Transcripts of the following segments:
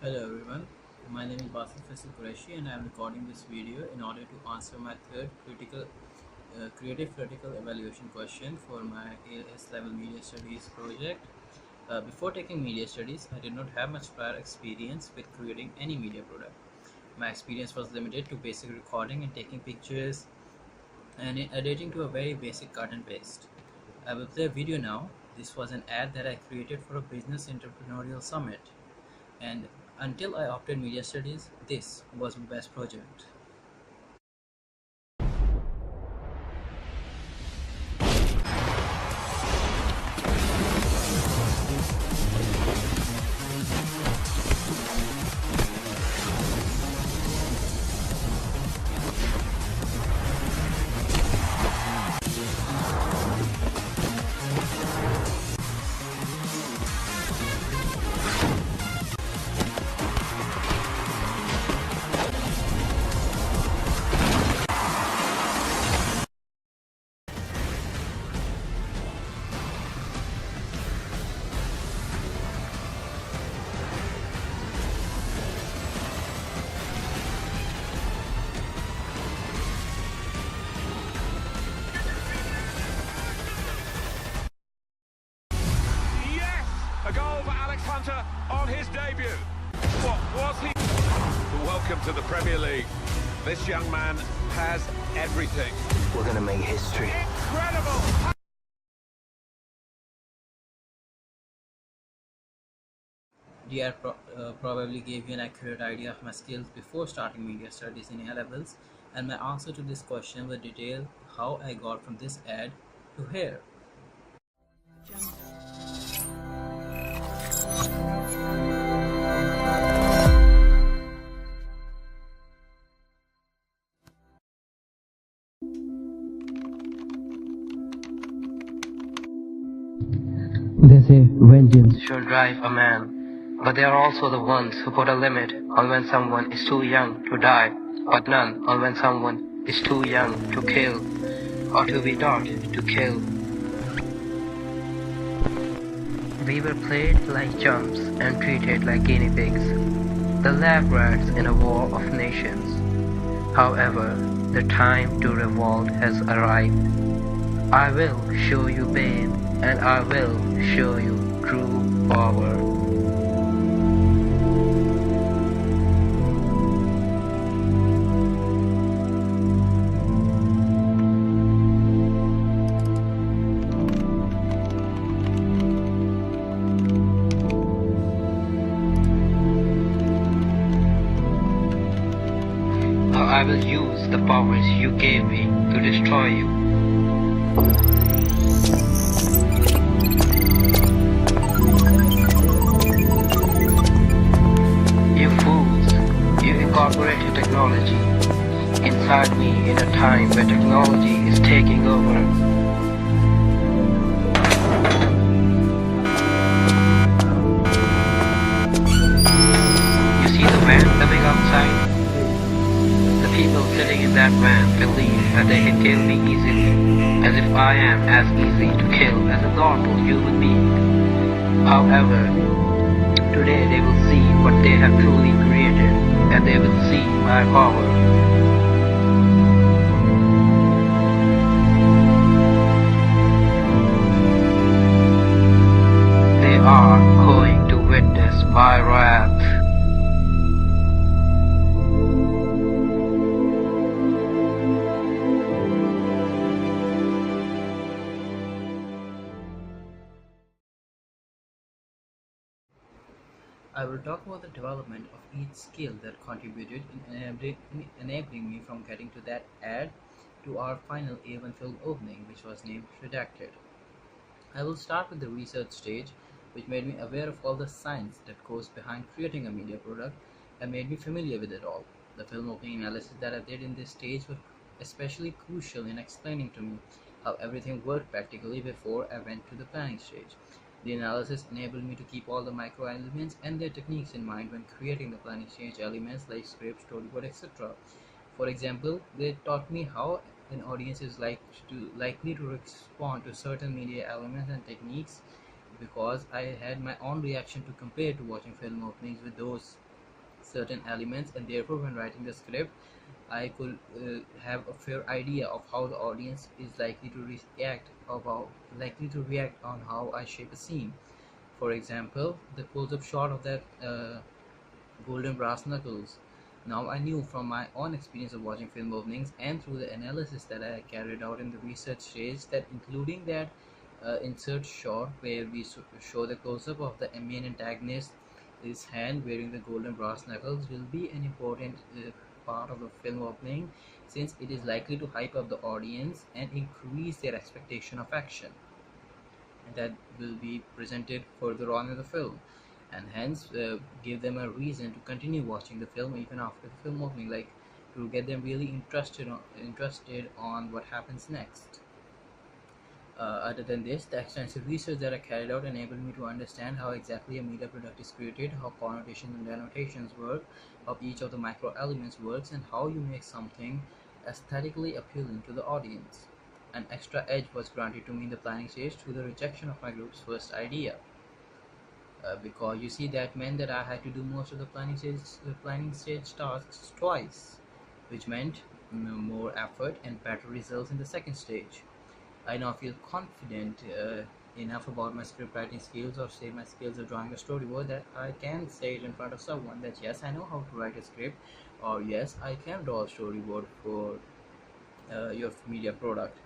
Hello everyone, my name is Basil Faisal Qureshi and I am recording this video in order to answer my third creative critical evaluation question for my AS level media studies project. Before taking media studies, I did not have much prior experience with creating any media product. My experience was limited to basic recording and taking pictures and in editing to a very basic cut and paste. I will play a video now. This was an ad that I created for a business entrepreneurial summit. And until I opted media studies, this was my best project. Yes! A goal for Alex Hunter on his debut. What was he? Welcome to the Premier League. This young man has everything. We're gonna make history. Incredible! The ad probably gave you an accurate idea of my skills before starting media studies in A levels, and my answer to this question will detail how I got from this ad to here. They say vengeance should drive a man, but they are also the ones who put a limit on when someone is too young to die, but none on when someone is too young to kill, or to be taught to kill. We were played like chumps and treated like guinea pigs, the lab rats in a war of nations. However, the time to revolt has arrived. I will show you pain, and I will show you true power. Now I will use the powers you gave me to destroy you. You fools, you incorporated technology inside me in a time where technology is taking over. You see the van coming outside? The people sitting in that van believe that they can kill me easily, as if I am as easy to kill as a normal human being. However, today they will see what they have truly created, and they will see my power. They are going to witness my wrath. I will talk about the development of each skill that contributed in enabling me from getting to that ad to our final A1 film opening, which was named Redacted. I will start with the research stage, which made me aware of all the science that goes behind creating a media product and made me familiar with it all. The film opening analysis that I did in this stage was especially crucial in explaining to me how everything worked practically before I went to the planning stage. The analysis enabled me to keep all the micro elements and their techniques in mind when creating the planning stage elements like script, storyboard, etc. For example, they taught me how an audience is likely to respond to certain media elements and techniques because I had my own reaction to compare to watching film openings with those certain elements, and therefore when writing the script I could have a fair idea of how the audience is likely to react on how I shape a scene. For example, the close-up shot of that golden brass knuckles. Now I knew from my own experience of watching film openings and through the analysis that I carried out in the research stage that including that insert shot where we show the close-up of the main antagonist, his hand wearing the golden brass knuckles will be an important part of the film opening since it is likely to hype up the audience and increase their expectation of action that will be presented further on in the film, and hence give them a reason to continue watching the film even after the film opening, like to get them really interested on what happens next. Other than this, the extensive research that I carried out enabled me to understand how exactly a media product is created, how connotations and denotations work, how each of the micro elements works, and how you make something aesthetically appealing to the audience. An extra edge was granted to me in the planning stage through the rejection of my group's first idea. Because you see that meant that I had to do most of the planning stage tasks twice, which meant more effort and better results in the second stage. I now feel confident enough about my script writing skills or say my skills of drawing a storyboard that I can say it in front of someone that yes, I know how to write a script, or yes, I can draw a storyboard for your media product.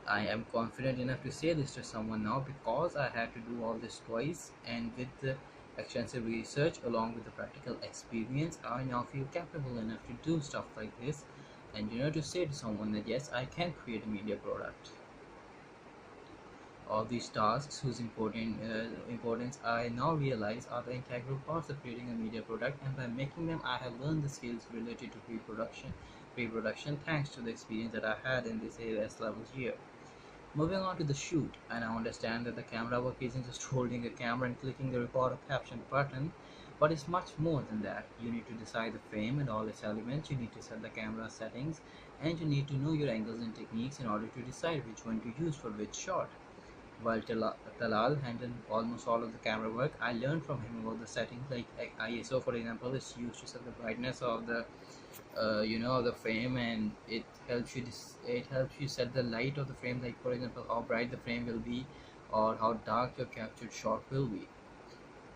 I am confident enough to say this to someone now because I had to do all this twice, and with the extensive research along with the practical experience, I now feel capable enough to do stuff like this and to say to someone that yes, I can create a media product. All these tasks whose importance I now realize are the integral parts of creating a media product, and by making them I have learned the skills related to pre-production thanks to the experience that I had in this AS levels year. Moving on to the shoot, I now understand that the camera work isn't just holding a camera and clicking the record or caption button, but it's much more than that. You need to decide the frame and all its elements, you need to set the camera settings, and you need to know your angles and techniques in order to decide which one to use for which shot. While Talal handled almost all of the camera work, I learned from him about the settings like ISO, for example, is used to set the brightness of the the frame, and it helps you set the light of the frame, like for example how bright the frame will be or how dark your captured shot will be,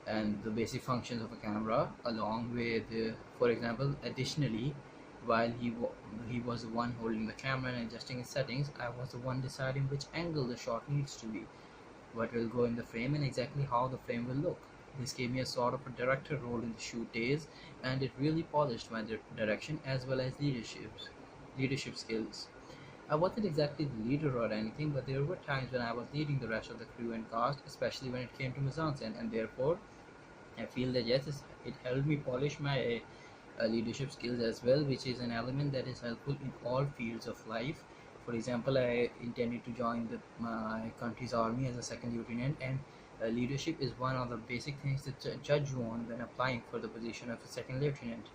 and the basic functions of a camera along with for example, additionally, while he was the one holding the camera and adjusting its settings, I was the one deciding which angle the shot needs to be, what will go in the frame, and exactly how the frame will look. This gave me a sort of a director role in the shoot days, and it really polished my direction as well as leadership skills. I wasn't exactly the leader or anything, but there were times when I was leading the rest of the crew and cast, especially when it came to mise-en-scène, and therefore I feel that yes, it helped me polish my leadership skills as well, which is an element that is helpful in all fields of life. For example, I intended to join my country's army as a second lieutenant, and leadership is one of the basic things that judge you on when applying for the position of a second lieutenant.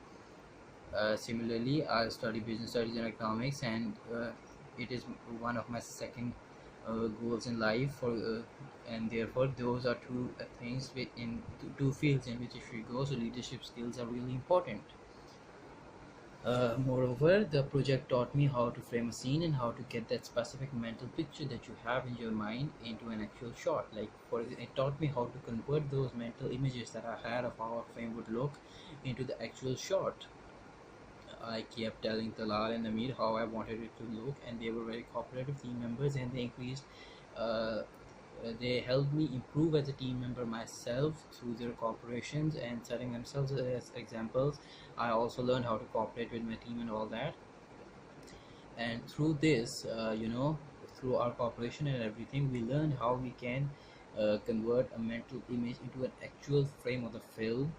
Similarly, I study business studies and economics, and it is one of my second goals in life. And therefore, those are two things in two fields in which if you go, so leadership skills are really important. Moreover, the project taught me how to frame a scene and how to get that specific mental picture that you have in your mind into an actual shot. Like, it taught me how to convert those mental images that I had of how a frame would look into the actual shot. I kept telling Talal and Amir how I wanted it to look, and they were very cooperative team members, and uh, they helped me improve as a team member myself through their cooperations and setting themselves as examples. I also learned how to cooperate with my team and all that. And through this, through our cooperation and everything, we learned how we can convert a mental image into an actual frame of the film,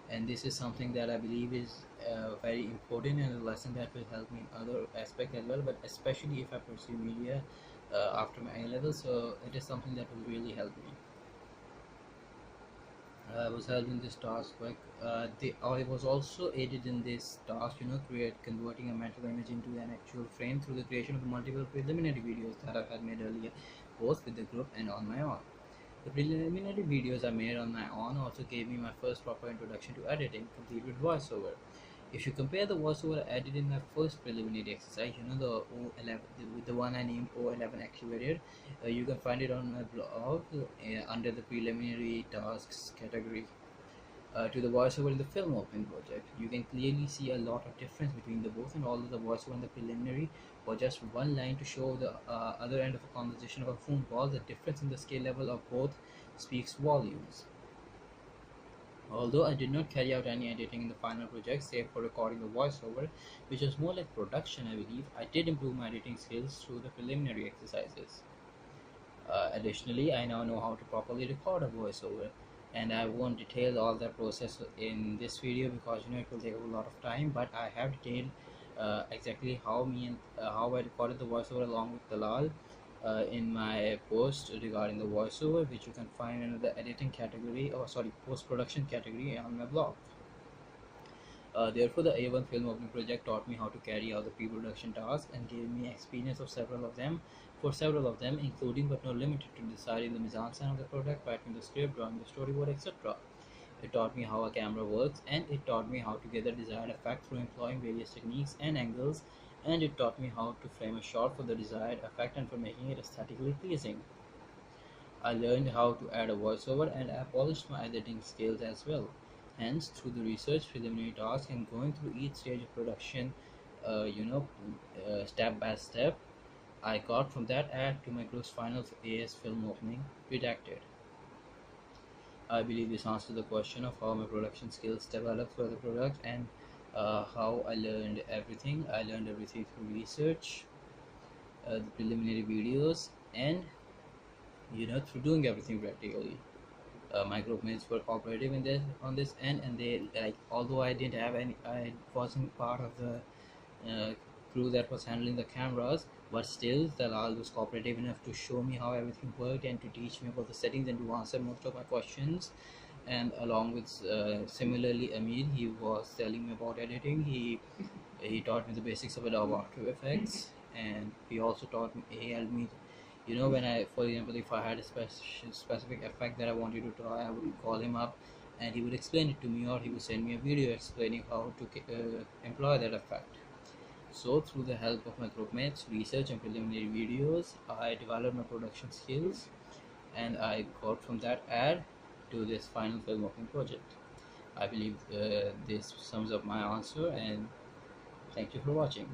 and this is something that I believe is very important and a lesson that will help me in other aspects as well, but especially if I pursue media after my A level, so it is something that will really help me. I was helped in this task. I was also aided in this task, converting a mental image into an actual frame through the creation of multiple preliminary videos that I had made earlier, both with the group and on my own. The preliminary videos I made on my own also gave me my first proper introduction to editing, complete with voiceover. If you compare the voiceover I did in my first preliminary exercise, you know, the O11, the one I named O11 Activated, you can find it on my blog under the preliminary tasks category. To the voiceover in the film opening project, you can clearly see a lot of difference between the both, and although the voiceover in the preliminary was just one line to show the other end of a conversation of a phone call, the difference in the skill level of both speaks volumes. Although I did not carry out any editing in the final project, save for recording the voiceover, which was more like production, I believe, I did improve my editing skills through the preliminary exercises. Additionally, I now know how to properly record a voiceover, and I won't detail all that process in this video because it will take a lot of time. But I have detailed exactly how I recorded the voiceover along with Dalal in my post regarding the voiceover, which you can find under the editing category, or sorry, post production category on my blog. Therefore, the A1 film opening project taught me how to carry out the pre-production tasks and gave me experience of several of them, including but not limited to deciding the mise-en-scène of the product, writing the script, drawing the storyboard, etc. It taught me how a camera works, and it taught me how to get the desired effect through employing various techniques and angles, and it taught me how to frame a shot for the desired effect and for making it aesthetically pleasing. I learned how to add a voiceover, and I polished my editing skills as well. Hence, through the research, preliminary tasks, and going through each stage of production, step by step, I got from that ad to my group's final AS film opening, Redacted. I believe this answers the question of how my production skills developed for the product, and how I learned everything. I learned everything through research, the preliminary videos, and through doing everything practically. My group mates were cooperative in this on this end, and they, like, although I wasn't part of the uh, crew that was handling the cameras, but still Talal was cooperative enough to show me how everything worked and to teach me about the settings and to answer most of my questions. And along with similarly Amir, he was telling me about editing. He taught me the basics of Adobe After Effects, and he helped me, when I, for example, if I had a specific effect that I wanted to try, I would call him up and he would explain it to me, or he would send me a video explaining how to employ that effect. So through the help of my groupmates, research and preliminary videos, I developed my production skills, and I got from that ad to this final filmmaking project. I believe this sums up my answer, and thank you for watching.